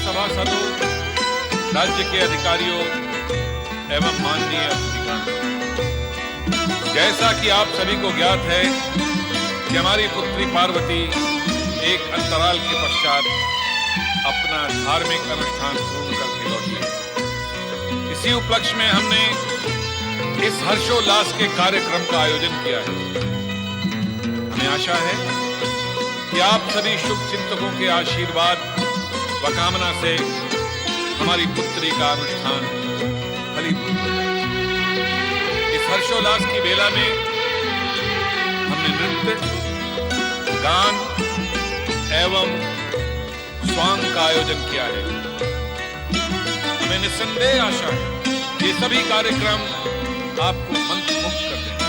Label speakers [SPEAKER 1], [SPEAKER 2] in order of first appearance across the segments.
[SPEAKER 1] सभासदों, राज्य के अधिकारियों एवं माननीय अतिथिगण, जैसा कि आप सभी को ज्ञात है कि हमारी पुत्री पार्वती एक अंतराल के पश्चात अपना धार्मिक अनुष्ठान पूर्ण करके लौटी है। इसी उपलक्ष्य में हमने इस हर्षोल्लास के कार्यक्रम का आयोजन किया है। हमें आशा है कि आप सभी शुभ चिंतकों के आशीर्वाद व कामना से हमारी पुत्री का अनुष्ठान फलीभूत हो जाए। इस हर्षोल्लास की बेला में हमने नृत्य, गान एवं स्वांग का आयोजन किया है। हमें निस्संदेह आशा है ये सभी कार्यक्रम आपको मंत्रमुग्ध कर देंगे।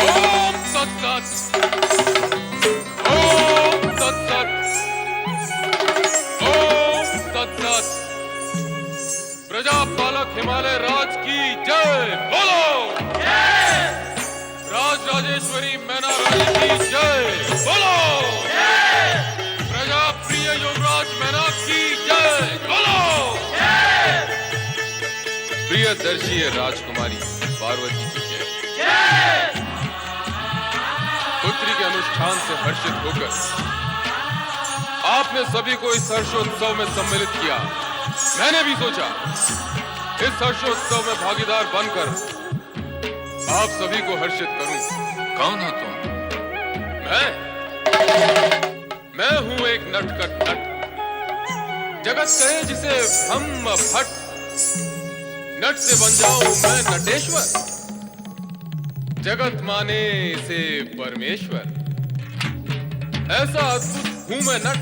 [SPEAKER 2] ओम तत्सत, ओम तत्सत, ओम तत्सत। प्रजापालक हिमालय राज की जय बोलो। राज राजेश्वरी मैना रानी की जय बोलो। प्रजा प्रिय युवराज मैना की जय बोलो। प्रियदर्शी राजकुमारी पार्वती की जय। पुत्री के अनुष्ठान से हर्षित होकर आपने सभी को इस हर्षोत्सव में सम्मिलित किया। मैंने भी सोचा इस हर्षोत्सव में भागीदार बनकर आप सभी को हर्षित करूं।
[SPEAKER 1] कौन हो तुम?
[SPEAKER 2] मैं हूं एक नटखट नट। जगत कहे जिसे ब्रह्म भट्ट। नट से बन जाऊं मैं नटेश्वर। जगत माने इसे परमेश्वर। ऐसा अद्भुत हूं मैं नट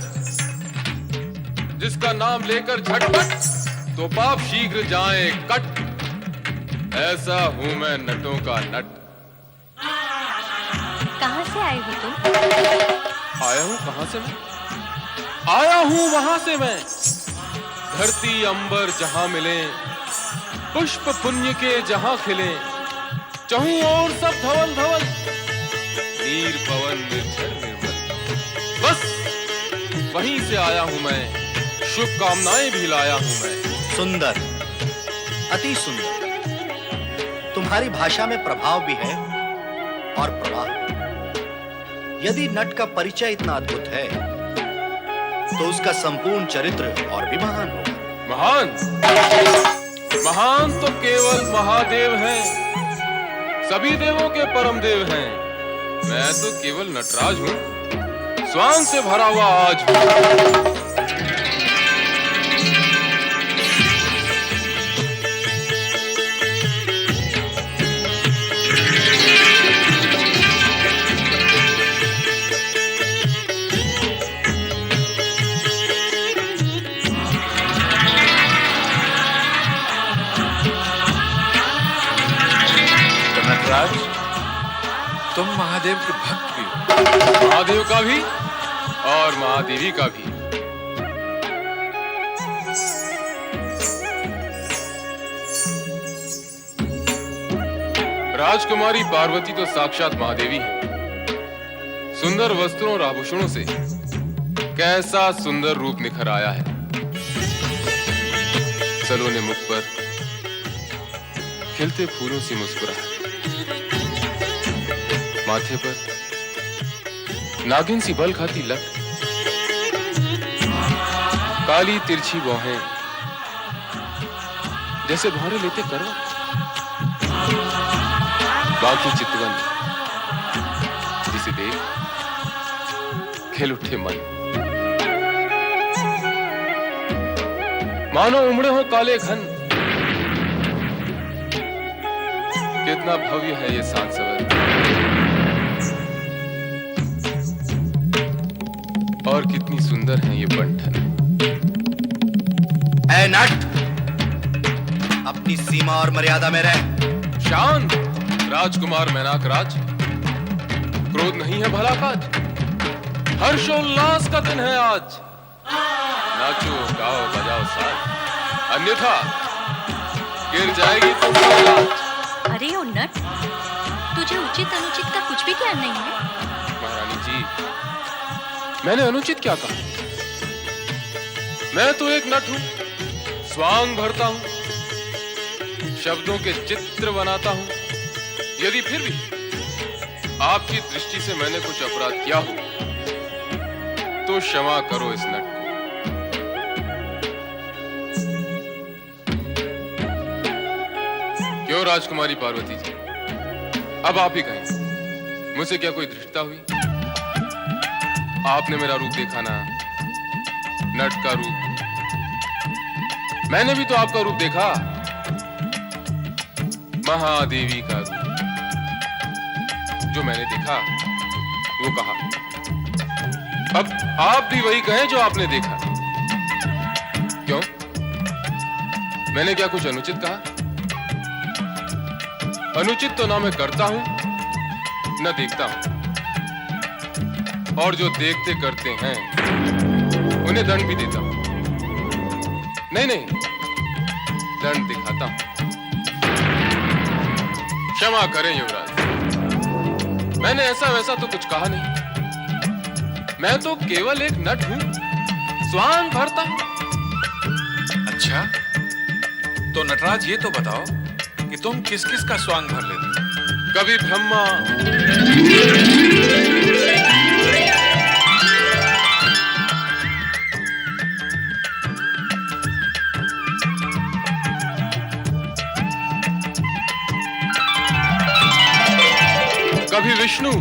[SPEAKER 2] जिसका नाम लेकर झटपट तो पाप शीघ्र जाए कट। ऐसा हूं मैं नटों का नट।
[SPEAKER 3] कहां से आए हो तुम?
[SPEAKER 2] आया हूं कहां से मैं? आया हूं वहां से मैं। धरती अंबर जहां मिले, पुष्प पुण्य के जहां खिले, चहूं और सब धवल धवल, नीर पवन निर्झर निर्मल। बस वहीं से आया हूं मैं, शुभकामनाएं भी लाया हूं मैं।
[SPEAKER 4] सुंदर, अति सुंदर। तुम्हारी भाषा में प्रभाव भी है और प्रवाह भी। यदि नट का परिचय इतना अद्भुत है तो उसका संपूर्ण चरित्र और भी महान होगा।
[SPEAKER 2] महान? महान तो केवल महादेव हैं। सभी देवों के परम देव हैं। मैं तो केवल नटराज हूं, स्वांग से भरा हुआ आज हूं।
[SPEAKER 1] नटराज, तुम महादेव के भक्त भी हो।
[SPEAKER 2] महादेव का भी और महादेवी का भी। राजकुमारी पार्वती तो साक्षात महादेवी है। सुंदर वस्त्रों और आभूषणों से कैसा सुंदर रूप निखर आया है। सलोने मुख पर खिलते फूलों से मुस्कुराहट, माथे पर नागिन सी बल खाती लट, काली तिरछी बाहें जैसे भौरे लेते करवट, बाकी चितवन जिसे देख खिल उठे मन। मानो उमड़े हो काले घन। कितना भव्य है ये सांसवर और कितनी सुंदर है ये बंठन।
[SPEAKER 4] ऐ नट, अपनी सीमा और मर्यादा में रह।
[SPEAKER 2] शांत राजकुमार मैनाक राज। क्रोध नहीं है भला काज। हर्षोल्लास का दिन है आज। नाचो गाओ बजाओ साज, अन्यथा गिर जाएगी तुम्हारी लाज।
[SPEAKER 3] अरे ओ नट, तुझे उचित अनुचित का कुछ भी ज्ञान नहीं है?
[SPEAKER 2] महारानी जी, मैंने अनुचित क्या कहा? मैं तो एक नट हूं, स्वांग भरता हूं, शब्दों के चित्र बनाता हूं। यदि फिर भी आपकी दृष्टि से मैंने कुछ अपराध किया हो तो क्षमा करो इस नट को। क्यों राजकुमारी पार्वती जी, अब आप ही कहें, मुझसे क्या कोई धृष्टता हुई? आपने मेरा रूप देखा ना, नट का रूप। मैंने भी तो आपका रूप देखा, महादेवी का रूप। जो मैंने देखा वो कहा, अब आप भी वही कहें जो आपने देखा। क्यों? मैंने क्या कुछ अनुचित कहा? अनुचित तो ना मैं करता हूं न देखता हूं, और जो देखते करते हैं उन्हें दंड भी देता हूं। नहीं, दंड दिखाता हूं। क्षमा करें युवराज, मैंने ऐसा वैसा तो कुछ कहा नहीं। मैं तो केवल एक नट हूं, स्वांग भरता हूं।
[SPEAKER 1] अच्छा, तो नटराज ये तो बताओ कि तुम किस किस का स्वांग भर लेते हो?
[SPEAKER 2] कभी ब्रह्मा, कभी विष्णु,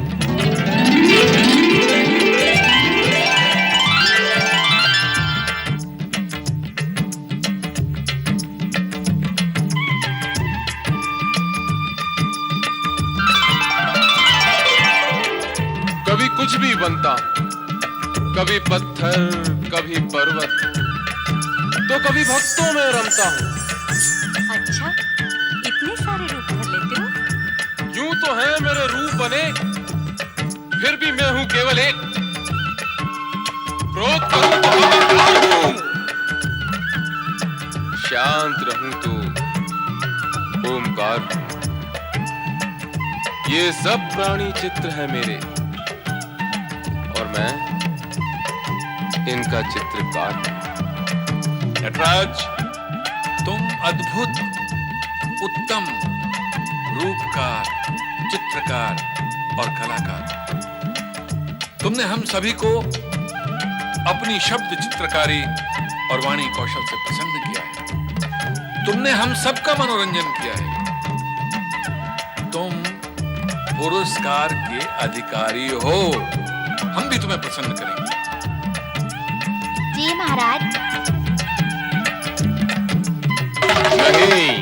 [SPEAKER 2] कभी कुछ भी बनता, कभी पत्थर, कभी पर्वत, तो कभी भक्तों में रमता हूं।
[SPEAKER 3] अच्छा, इतने सारे रूप धर लेते हो?
[SPEAKER 2] यूं तो है मेरे रूप अनेक, फिर भी मैं हूं केवल एक। क्रोध करूं तो अहंकार हूं, शांत रहूं तो ओमकार हूं। ये सब प्राणी चित्र है मेरे, और मैं इनका चित्रकार हूं।
[SPEAKER 1] नटराज, तुम अद्भुत, उत्तम रूपकार, चित्रकार और कलाकार। तुमने हम सभी को अपनी शब्द चित्रकारी और वाणी कौशल से प्रसन्न किया है। तुमने हम सबका मनोरंजन किया है। तुम पुरस्कार के अधिकारी हो। हम भी तुम्हें प्रसन्न करेंगे।
[SPEAKER 3] जी महाराज।
[SPEAKER 2] नहीं,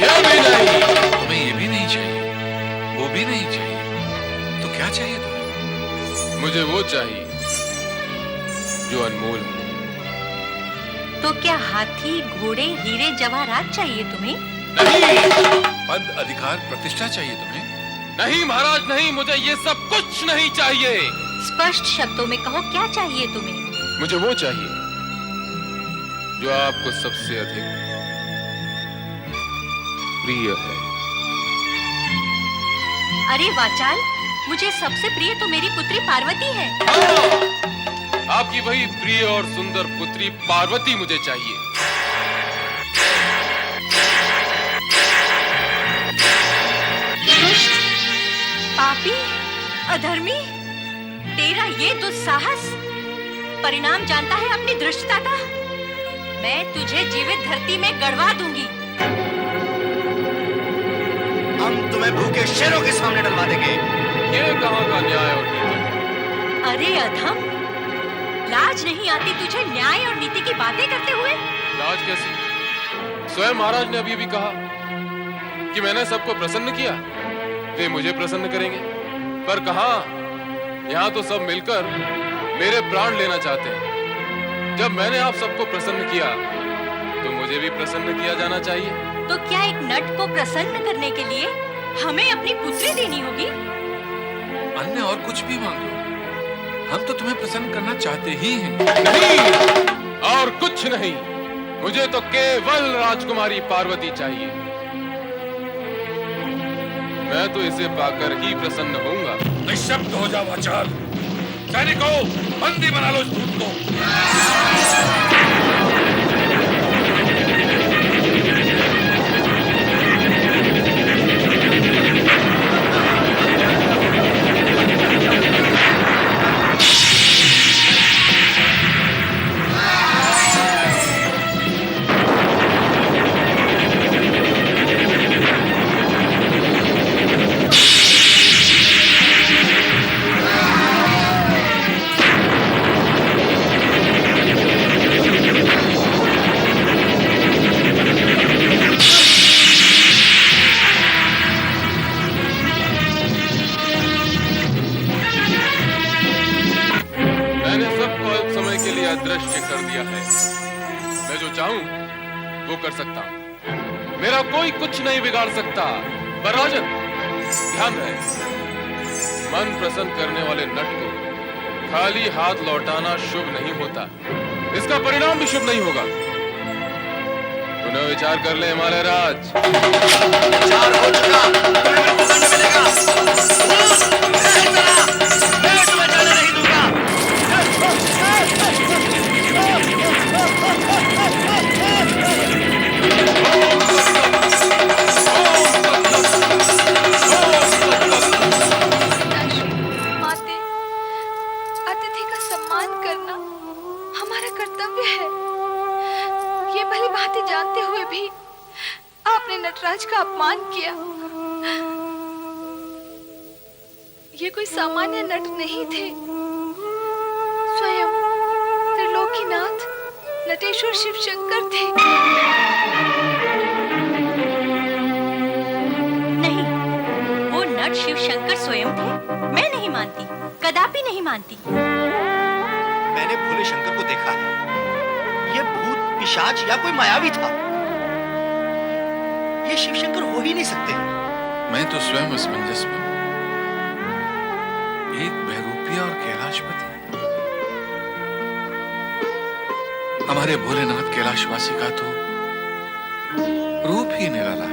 [SPEAKER 2] यह भी नहीं।
[SPEAKER 1] तुम्हें ये भी नहीं चाहिए, वो भी नहीं चाहिए, तो क्या चाहिए तुम्हें?
[SPEAKER 2] मुझे वो चाहिए जो अनमोल हो।
[SPEAKER 3] तो क्या हाथी, घोड़े, हीरे, जवाहरात चाहिए तुम्हें?
[SPEAKER 2] नहीं,
[SPEAKER 1] पद, अधिकार, प्रतिष्ठा चाहिए तुम्हें?
[SPEAKER 2] नहीं महाराज, नहीं, मुझे ये सब कुछ नहीं चाहिए।
[SPEAKER 3] स्पष्ट शब्दों में कहो, क्या चाहिए तुम्हें?
[SPEAKER 2] मुझे वो चाहिए जो आपको सबसे अधिक प्रिय है।
[SPEAKER 3] अरे वाचाल, मुझे सबसे प्रिय तो मेरी पुत्री पार्वती है।
[SPEAKER 2] हाँ, आपकी वही प्रिय और सुंदर पुत्री पार्वती मुझे चाहिए।
[SPEAKER 3] दुष्ट, पापी, अधर्मी, तेरा ये दुस्साहस परिणाम जानता है अपनी धृष्टता का। मैं तुझे जीवित धरती में गड़वा दूंगी।
[SPEAKER 4] हम तुम्हें भूखे शेरों के सामने डलवा देंगे।
[SPEAKER 2] ये कहाँ का न्याय और नीति?
[SPEAKER 3] अरे अधम, लाज नहीं आती तुझे न्याय और नीति की बातें करते हुए?
[SPEAKER 2] लाज कैसी? स्वयं महाराज ने अभी भी कहा कि मैंने सबको प्रसन्न किया, वे मुझे प्रसन्न करेंगे। पर कहां, यहां तो सब मिलकर मेरे प्राण लेना चाहते हैं। जब मैंने आप सबको प्रसन्न किया तो मुझे भी प्रसन्न किया जाना चाहिए।
[SPEAKER 3] तो क्या एक नट को प्रसन्न करने के लिए हमें अपनी पुत्री देनी होगी?
[SPEAKER 1] अन्य और कुछ भी मांग लो, हम तो तुम्हें प्रसन्न करना चाहते ही हैं।
[SPEAKER 2] नहीं, और कुछ नहीं, मुझे तो केवल राजकुमारी पार्वती चाहिए। मैं तो इसे पाकर ही प्रसन्न होऊंगा।
[SPEAKER 1] निशब्द हो जाओ आचार्य। सैनिकों, बंदी बना लो इस दूत को।
[SPEAKER 2] मैंने सबको अल्प समय के लिए अदृश्य कर दिया है। मैं जो चाहूं वो कर सकता हूं। मेरा कोई कुछ नहीं बिगाड़ सकता। पर राजन, ध्यान रहे, मन प्रसन्न करने वाले नट को खाली हाथ लौटाना शुभ नहीं होता। इसका परिणाम भी शुभ नहीं होगा। पुनः विचार कर ले हिमालय राज।
[SPEAKER 4] विचार हो चुका, तुम्हें मृत्युदंड मिलेगा। मैं तुम्हें जाने नहीं दूंगा।
[SPEAKER 3] माते, अतिथि का सम्मान करना हमारा कर्तव्य है। ये भली भांति जानते हुए भी आपने नटराज का अपमान किया। ये कोई सामान्य नट नहीं थे, स्वयं त्रिलोकीनाथ नटेश्वर शिव शंकर थे। नहीं, वो नट शिव शंकर स्वयं थे। मैं नहीं मानती, कदापि नहीं मानती।
[SPEAKER 4] मैंने भोले शंकर को देखा है। ये भूत पिशाच या कोई मायावी था। ये शिव शंकर हो ही नहीं सकते।
[SPEAKER 1] मैं तो स्वयं असमंजस में हूं। एक बहरूपिया और कैलाशपति। हमारे भोलेनाथ कैलाशवासी का तो रूप ही निराला है।